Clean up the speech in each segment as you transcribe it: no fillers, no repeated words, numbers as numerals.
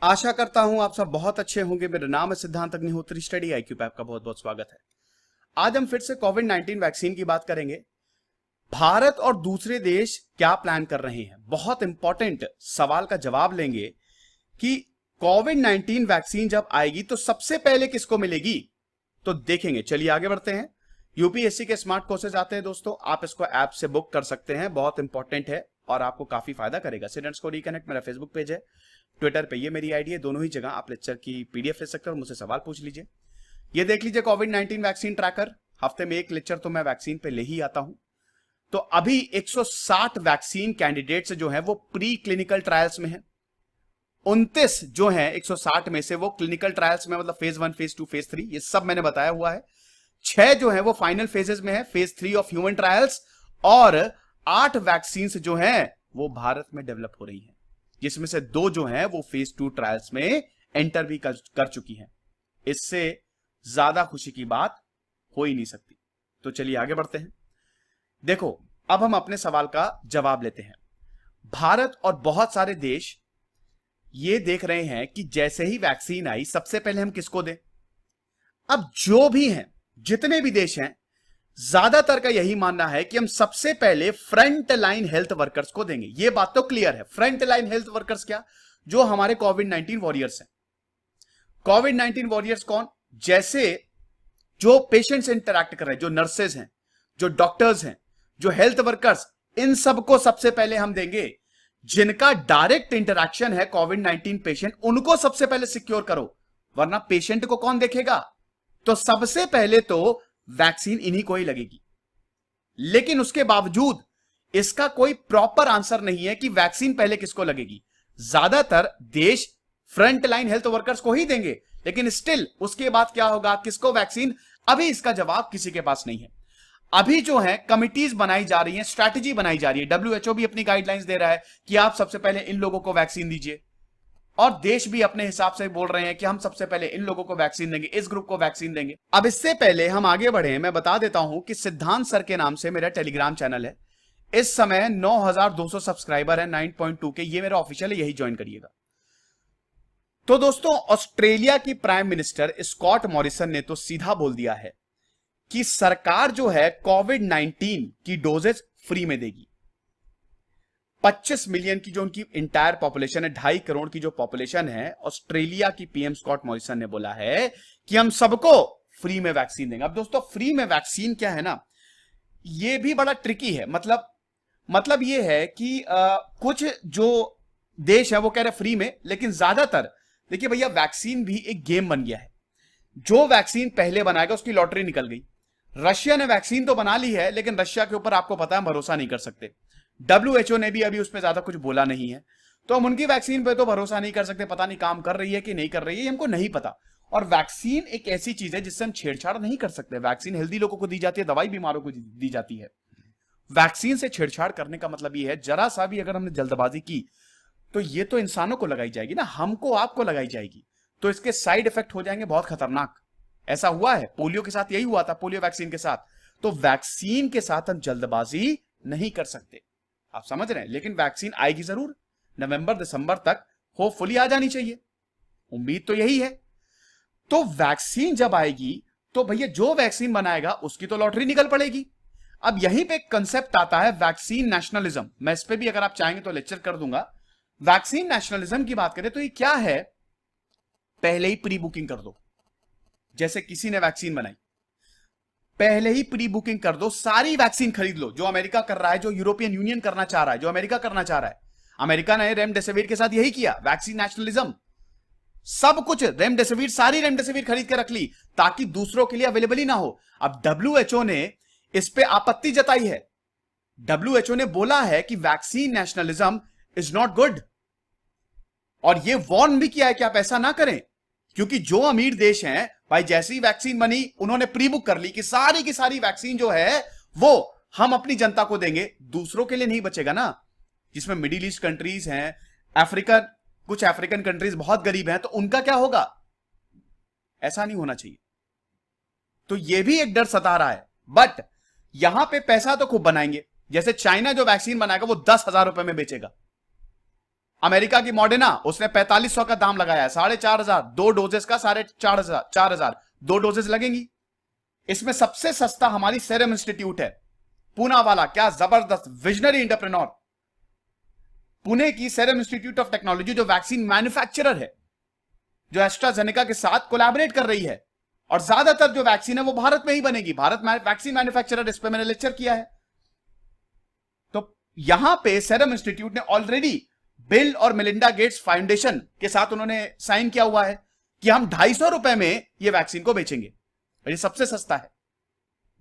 आशा करता हूं आप सब बहुत अच्छे होंगे। मेरा नाम है सिद्धांत अग्निहोत्री। स्टडी आईक्यू पे आपका बहुत बहुत स्वागत है। आज हम फिर से कोविड-19 वैक्सीन की बात करेंगे। भारत और दूसरे देश क्या प्लान कर रहे हैं, बहुत इंपॉर्टेंट सवाल का जवाब लेंगे कि कोविड-19 वैक्सीन जब आएगी तो सबसे पहले किसको मिलेगी, तो देखेंगे। चलिए आगे बढ़ते हैं। यूपीएससी के स्मार्ट कोर्सेज आते हैं दोस्तों, आप इसको ऐप से बुक कर सकते हैं, बहुत इंपॉर्टेंट है और आपको काफी फायदा करेगा। स्टूडेंट्स को रिकनेक्ट मेरा फेसबुक पेज है, ट्विटर पे ये मेरी आईडी है, दोनों ही जगह आप लेक्चर की पीडीएफ ले सकते हैं और मुझसे सवाल पूछ लीजिए। ये देख लीजिए कोविड-19 वैक्सीन ट्रैकर, हफ्ते में एक लेक्चर तो मैं वैक्सीन पे ले ही आता हूं। तो अभी 160 वैक्सीन कैंडिडेट्स जो है वो प्री क्लिनिकल ट्रायल्स में है। 29 जो है 160 में से वो क्लिनिकल ट्रायल्स में, मतलब फेज 1, फेज 2, फेज 3, ये सब मैंने बताया हुआ है। 6 जो है वो फाइनल फेजेस में है, फेज 3 ऑफ ह्यूमन ट्रायल्स, और 8 वैक्सीन जो है वो भारत में डेवलप हो रही है, जिसमें से 2 जो है वो फेज 2 ट्रायल्स में एंटर भी कर चुकी हैं। इससे ज्यादा खुशी की बात हो ही नहीं सकती। तो चलिए आगे बढ़ते हैं। देखो, अब हम अपने सवाल का जवाब लेते हैं। भारत और बहुत सारे देश ये देख रहे हैं कि जैसे ही वैक्सीन आई सबसे पहले हम किसको दें। अब जो भी हैं, जितने भी देश हैं, ज्यादातर का यही मानना है कि हम सबसे पहले फ्रंट लाइन हेल्थ वर्कर्स को देंगे। यह बात तो क्लियर है। फ्रंट लाइन हेल्थ वर्कर्स क्या, जो हमारे कोविड-19 वॉरियर्स हैं। कोविड-19 वॉरियर्स कौन, जैसे जो पेशेंट से इंटरैक्ट कर रहे हैं, जो नर्सेज हैं, जो डॉक्टर्स हैं, जो हेल्थ वर्कर्स, इन सबको सबसे पहले हम देंगे। जिनका डायरेक्ट इंटरैक्शन है कोविड-19 पेशेंट, उनको सबसे पहले सिक्योर करो, वरना पेशेंट को कौन देखेगा। तो सबसे पहले तो वैक्सीन इन्हीं को ही लगेगी। लेकिन उसके बावजूद इसका कोई प्रॉपर आंसर नहीं है कि वैक्सीन पहले किसको लगेगी। ज्यादातर देश फ्रंट लाइन हेल्थ वर्कर्स को ही देंगे, लेकिन स्टिल उसके बाद क्या होगा, किसको वैक्सीन, अभी इसका जवाब किसी के पास नहीं है। अभी जो है कमिटीज बनाई जा रही हैं, स्ट्रैटेजी बनाई जा रही है। डब्ल्यूएचओ भी अपनी गाइडलाइंस दे रहा है कि आप सबसे पहले इन लोगों को वैक्सीन दीजिए, और देश भी अपने हिसाब से बोल रहे हैं कि हम सबसे पहले इन लोगों को वैक्सीन देंगे, इस ग्रुप को वैक्सीन देंगे। अब इससे पहले हम आगे बढ़े, मैं बता देता हूं कि सिद्धांत सर के नाम से मेरा टेलीग्राम चैनल है। इस समय 9200 सब्सक्राइबर है, 9.2 के। ये मेरा ऑफिशियल है, यही ज्वाइन करिएगा। तो दोस्तों, ऑस्ट्रेलिया की प्राइम मिनिस्टर स्कॉट मॉरिसन ने तो सीधा बोल दिया है कि सरकार जो है कोविड-19 की डोजेज फ्री में देगी। 25 मिलियन की जो उनकी इंटायर पॉपुलेशन है, 2.5 करोड़ की जो पॉपुलेशन है, ऑस्ट्रेलिया की पीएम स्कॉट मॉरिसन ने बोला है कि हम सबको फ्री में वैक्सीन देंगे। अब दोस्तों, फ्री में वैक्सीन क्या है ना, ये भी बड़ा ट्रिकी है। मतलब ये है कि कुछ जो देश है वो कह रहे फ्री में, लेकिन ज्यादातर देखिए भैया, वैक्सीन भी एक गेम बन गया है। जो वैक्सीन पहले बनाएगा उसकी लॉटरी निकल गई। रशिया ने वैक्सीन तो बना ली है, लेकिन रशिया के ऊपर आपको पता है भरोसा नहीं कर सकते। डब्ल्यूएचओ ने भी अभी उस पर ज्यादा कुछ बोला नहीं है, तो हम उनकी वैक्सीन पे तो भरोसा नहीं कर सकते। पता नहीं काम कर रही है कि नहीं कर रही है, हमको नहीं पता। और वैक्सीन एक ऐसी चीज है जिससे हम छेड़छाड़ नहीं कर सकते। वैक्सीन हेल्दी लोगों को दी जाती है, दवाई बीमारों को दी जाती है। वैक्सीन से छेड़छाड़ करने का मतलब यह है, जरा सा भी अगर हमने जल्दबाजी की तो ये तो इंसानों को लगाई जाएगी ना, हमको आपको लगाई जाएगी, तो इसके साइड इफेक्ट हो जाएंगे बहुत खतरनाक। ऐसा हुआ है, पोलियो के साथ यही हुआ था, पोलियो वैक्सीन के साथ। तो वैक्सीन के साथ हम जल्दबाजी नहीं कर सकते, आप समझ रहे हैं। लेकिन वैक्सीन आएगी जरूर, नवंबर दिसंबर तक होपफुली आ जानी चाहिए, उम्मीद तो यही है। तो वैक्सीन जब आएगी तो भैया जो वैक्सीन बनाएगा उसकी तो लॉटरी निकल पड़ेगी। अब यहीं पे एक कंसेप्ट आता है वैक्सीन नेशनलिज्म। मैं इस पे भी अगर आप चाहेंगे तो लेक्चर कर दूंगा। वैक्सीन नेशनलिज्म की बात करें तो ये क्या है, पहले ही प्री बुकिंग कर दो। जैसे किसी ने वैक्सीन बनाई, पहले ही प्री बुकिंग कर दो, सारी वैक्सीन खरीद लो, जो अमेरिका कर रहा है, जो यूरोपियन यूनियन करना चाह रहा है, जो अमेरिका करना चाह रहा है। अमेरिका ने रेमडेसिविर के साथ यही किया, वैक्सीन नेशनलिज्म। सब कुछ रेमडेसिविर, सारी रेमडेसिविर खरीद के रख ली ताकि दूसरों के लिए अवेलेबल ही ना हो। अब डब्ल्यूएचओ ने इस पे आपत्ति जताई है। डब्ल्यूएचओ ने बोला है कि vaccine nationalism is not good, और ये वार्न भी किया है कि आप ऐसा ना करें, क्योंकि जो अमीर देश हैं भाई, जैसी वैक्सीन बनी उन्होंने प्री बुक कर ली कि सारी की सारी वैक्सीन जो है वो हम अपनी जनता को देंगे, दूसरों के लिए नहीं बचेगा ना। जिसमें मिडिल ईस्ट कंट्रीज हैं, अफ्रीका, कुछ अफ्रीकन कंट्रीज बहुत गरीब हैं, तो उनका क्या होगा। ऐसा नहीं होना चाहिए। तो यह भी एक डर सता रहा है। बट यहां पे पैसा तो खूब बनाएंगे, जैसे चाइना जो वैक्सीन बनाएगा वो 10,000 रुपए में बेचेगा। अमेरिका की मॉडर्ना उसने 4500 का दाम लगाया है, 4,500, 2 डोजेस का 4,500, 2 डोजेस लगेंगी। इसमें सबसे सस्ता हमारी सेरम इंस्टीट्यूट है, पूना वाला, क्या जबरदस्त विजनरी एंटरप्रेन्योर, पुणे की सेरम इंस्टीट्यूट ऑफ टेक्नोलॉजी जो वैक्सीन मैन्युफैक्चरर है, जो एस्ट्राजेनेका के साथ कोलैबोरेट कर रही है, और ज्यादातर जो वैक्सीन है वो भारत में ही बनेगी। भारत में वैक्सीन मैन्युफैक्चरर, इस पे मैंने लेक्चर किया है। तो यहां पे सेरम इंस्टीट्यूट ने ऑलरेडी बिल और मेलिंडा गेट्स फाउंडेशन के साथ उन्होंने साइन किया हुआ है कि हम 250 रुपए में ये वैक्सीन को बेचेंगे, और ये सबसे सस्ता है।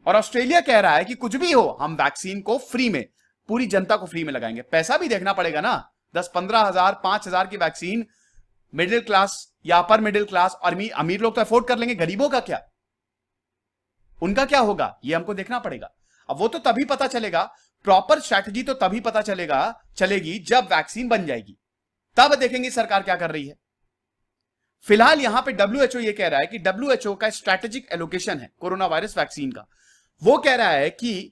और ऑस्ट्रेलिया कह रहा है कि कुछ भी हो, हम वैक्सीन को फ्री में, पूरी जनता को फ्री में लगाएंगे। पैसा भी देखना पड़ेगा ना, 10-15 हजार 5,000 की वैक्सीन मिडिल क्लास या अपर मिडिल क्लास और अमीर लोग तो अफोर्ड कर लेंगे, गरीबों का क्या, उनका क्या होगा, ये हमको देखना पड़ेगा। अब वो तो तभी पता चलेगा, प्रॉपर स्ट्रैटेजी तो तभी पता चलेगी जब वैक्सीन बन जाएगी, तब देखेंगे सरकार क्या कर रही है। फिलहाल यहां पे डब्ल्यूएचओ ये कह रहा है कि डब्ल्यूएचओ का स्ट्रैटेजिक एलोकेशन है कोरोना वायरस वैक्सीन का, वो कह रहा है कि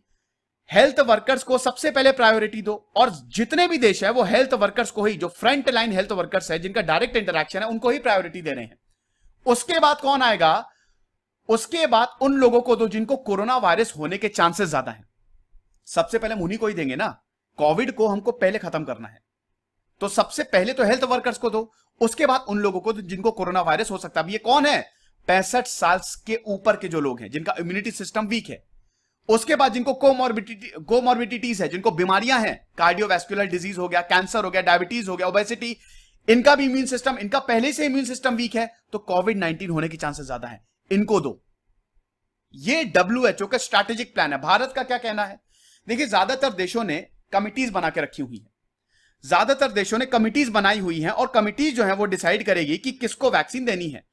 हेल्थ वर्कर्स को सबसे पहले प्रायोरिटी दो, और जितने भी देश है वो हेल्थ वर्कर्स को ही, जो फ्रंट लाइन हेल्थ वर्कर्स है, जिनका डायरेक्ट इंटरेक्शन है, उनको ही प्रायोरिटी दे रहे हैं। उसके बाद कौन आएगा, उसके बाद उन लोगों को दो जिनको कोरोना वायरस होने के चांसेस ज्यादा हैं। सबसे पहले हम उन्हीं को ही देंगे ना, कोविड को हमको पहले खत्म करना है, तो सबसे पहले तो हेल्थ वर्कर्स को दो, उसके बाद उन लोगों को जिनको कोरोना वायरस हो सकता है। ये कौन है, 65 साल के ऊपर के जो लोग हैं, जिनका इम्यूनिटी सिस्टम वीक है। उसके बाद जिनको कोमॉर्बिडिटीज है, जिनको बीमारियां हैं, कार्डियोवैस्कुलर डिजीज हो गया, कैंसर हो गया, डायबिटीज हो गया, ओबेसिटी, इनका भी इम्यून सिस्टम, इनका पहले से इम्यून सिस्टम वीक है, तो कोविड-19 होने के चांसेस ज्यादा है, इनको दो। ये डब्ल्यूएचओ का स्ट्रैटेजिक प्लान है। भारत का क्या कहना है, देखिए ज्यादातर देशों ने कमिटीज बना के रखी हुई है, ज्यादातर देशों ने कमिटीज बनाई हुई हैं, और कमिटीज जो है वो डिसाइड करेगी कि किसको वैक्सीन देनी है।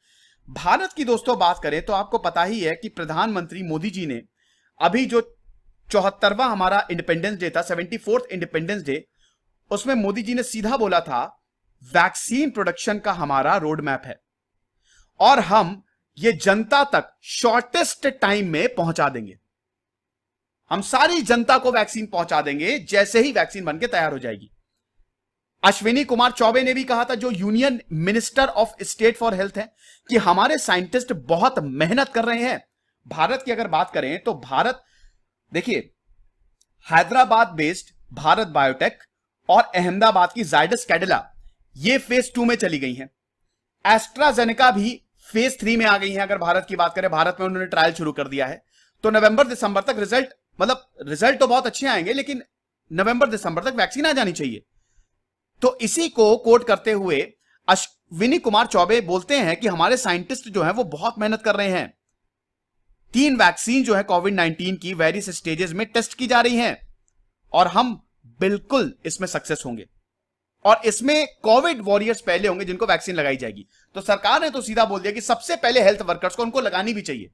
भारत की दोस्तों बात करें तो आपको पता ही है कि प्रधानमंत्री मोदी जी ने अभी जो 74वां हमारा इंडिपेंडेंस डे था, 74th इंडिपेंडेंस डे, उसमें मोदी जी ने सीधा बोला था वैक्सीन प्रोडक्शन का हमारा रोड मैप है, और हम ये जनता तक शॉर्टेस्ट टाइम में पहुंचा देंगे। हम सारी जनता को वैक्सीन पहुंचा देंगे जैसे ही वैक्सीन बनके तैयार हो जाएगी। अश्विनी कुमार चौबे ने भी कहा था, जो union minister of state for health है, कि हमारे साइंटिस्ट बहुत मेहनत कर रहे हैं। भारत की अगर बात करें तो भारत, देखिए हैदराबाद बेस्ड भारत बायोटेक और अहमदाबाद की जायडस कैडिला, ये फेज 2 में चली गई हैं। एस्ट्राजेनेका भी फेज 3 में आ गई हैं। अगर भारत की बात करें, भारत में उन्होंने ट्रायल शुरू कर दिया है, तो नवंबर दिसंबर तक रिजल्ट तो बहुत अच्छे आएंगे, लेकिन नवंबर दिसंबर तक वैक्सीन आ जानी चाहिए। तो इसी को कोट करते हुए अश्विनी कुमार चौबे बोलते हैं कि हमारे साइंटिस्ट जो हैं वो बहुत मेहनत कर रहे हैं। 3 वैक्सीन जो है कोविड-19 की वेरियस स्टेजेस में टेस्ट की जा रही हैं, और हम बिल्कुल इसमें सक्सेस होंगे, और इसमें कोविड वॉरियर्स पहले होंगे जिनको वैक्सीन लगाई जाएगी। तो सरकार ने तो सीधा बोल दिया कि सबसे पहले हेल्थ वर्कर्स को उनको लगानी भी चाहिए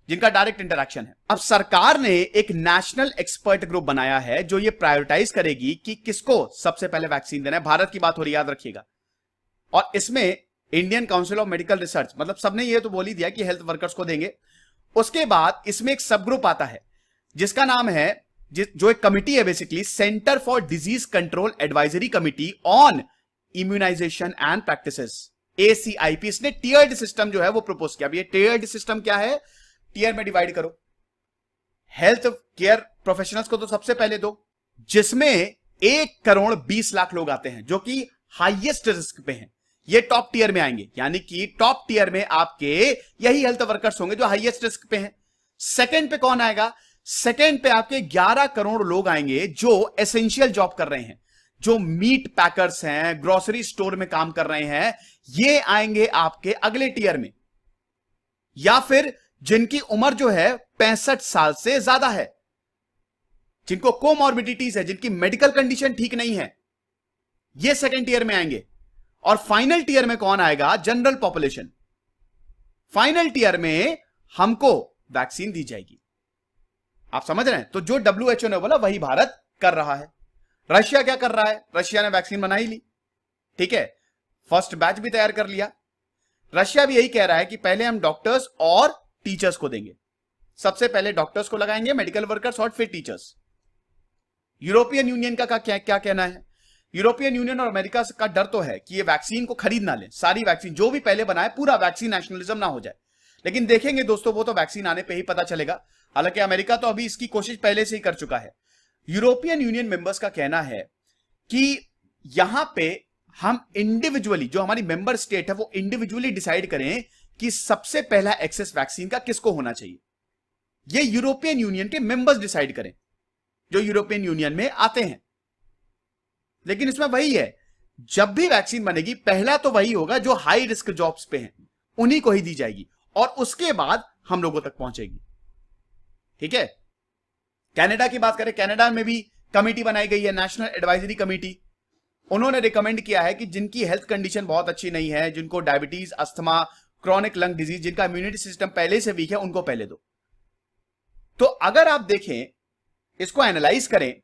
जिनका डायरेक्ट इंटरेक्शन है। अब सरकार ने एक नेशनल एक्सपर्ट ग्रुप बनाया है जो ये प्रायोरिटाइज करेगी कि किसको सबसे पहले वैक्सीन देना है। भारत की बात हो रही, याद रखिएगा। और इसमें Indian council of medical research, मतलब सबने ये तो बोल ही दिया कि हेल्थ वर्कर्स को देंगे। उसके बाद इसमें एक सब ग्रुप आता है जिसका नाम है, जो एक कमिटी है basically, centre for disease control advisory committee on immunisation and practices, ACIP। इसने टीयर्ड सिस्टम जो है वो प्रपोज किया। अब ये टीयर्ड सिस्टम क्या है, टीयर में डिवाइड करो, हेल्थ केयर प्रोफेशनल्स को तो सबसे पहले दो, जिसमें 1,20,00,000 लोग आते हैं जो कि हाईएस्ट रिस्क पे हैं, ये टॉप टीयर में आएंगे। यानी कि टॉप टीयर में आपके यही हेल्थ वर्कर्स होंगे जो हाईएस्ट रिस्क पे हैं। सेकंड पे कौन आएगा, सेकंड पे आपके 11 करोड़ लोग आएंगे जो एसेंशियल जॉब कर रहे हैं, जो मीट पैकर्स हैं, ग्रोसरी स्टोर में काम कर रहे हैं, ये आएंगे आपके अगले टीयर में। या फिर जिनकी उम्र जो है 65 साल से ज्यादा है, जिनको कोमॉर्बिडिटीज है, जिनकी मेडिकल कंडीशन ठीक नहीं है, ये सेकंड टीयर में आएंगे। और फाइनल टीयर में कौन आएगा, जनरल पॉपुलेशन। फाइनल टीयर में हमको वैक्सीन दी जाएगी। आप समझ रहे हैं। तो जो WHO ने बोला वही भारत कर रहा है। रशिया क्या कर रहा है, रशिया ने वैक्सीन बना ही ली, ठीक है, फर्स्ट बैच भी तैयार कर लिया। रशिया भी यही कह रहा है कि पहले हम डॉक्टर्स और टीचर्स को देंगे। सबसे पहले डॉक्टर्स को लगाएंगे, मेडिकल वर्कर्स, और फिर टीचर्स। यूरोपियन यूनियन का क्या कहना है? यूरोपियन यूनियन और अमेरिका का डर तो है कि ये वैक्सीन को खरीद ना लें, सारी वैक्सीन जो भी पहले बनाए पूरा वैक्सीन नेशनलिज्म ना हो जाए। लेकिन देखेंगे दोस्तों, वो तो वैक्सीन आने पे ही पता चलेगा। हालांकि अमेरिका तो अभी इसकी कोशिश पहले से ही कर चुका है। यूरोपियन यूनियन मेंबर्स का कहना है कि यहां पे हम इंडिविजुअली, जो हमारी मेंबर स्टेट है वो इंडिविजुअली डिसाइड करें कि सबसे पहला एक्सेस वैक्सीन का किसको होना चाहिए। ये यूरोपियन यूनियन के मेंबर्स डिसाइड करें जो यूरोपियन यूनियन में आते हैं। लेकिन इसमें वही है, जब भी वैक्सीन बनेगी पहला तो वही होगा जो हाई रिस्क जॉब्स पे हैं, उन्हीं को ही दी जाएगी और उसके बाद हम लोगों तक पहुंचेगी। ठीक है। कनाडा की बात करें, कनाडा में भी कमेटी बनाई गई है, नेशनल एडवाइजरी कमेटी। उन्होंने रिकमेंड किया है कि जिनकी हेल्थ कंडीशन बहुत अच्छी नहीं है, जिनको diabetes, asthma, chronic lung disease, जिनका इम्यूनिटी सिस्टम पहले से वीक है, उनको पहले दो। तो अगर आप देखें, इसको एनालाइज करें,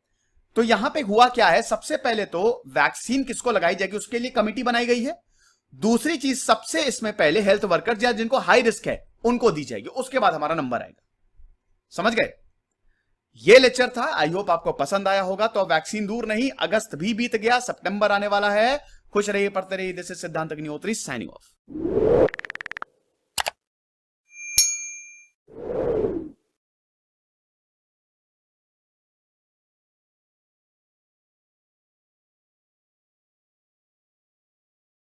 तो यहां पे हुआ क्या है, सबसे पहले तो वैक्सीन किसको लगाई जाएगी उसके लिए कमेटी बनाई गई है। दूसरी चीज, सबसे इसमें पहले हेल्थ वर्कर्स या जिनको हाई रिस्क है उनको दी जाएगी, उसके बाद हमारा नंबर आएगा। समझ गए? ये लेक्चर था, आई होप आपको पसंद आया होगा। तो वैक्सीन दूर नहीं, अगस्त भी बीत गया, सितंबर आने वाला है। खुश रहिए, पढ़ते रहिए। दिस इज सिद्धांत अग्निहोत्री साइनिंग ऑफ।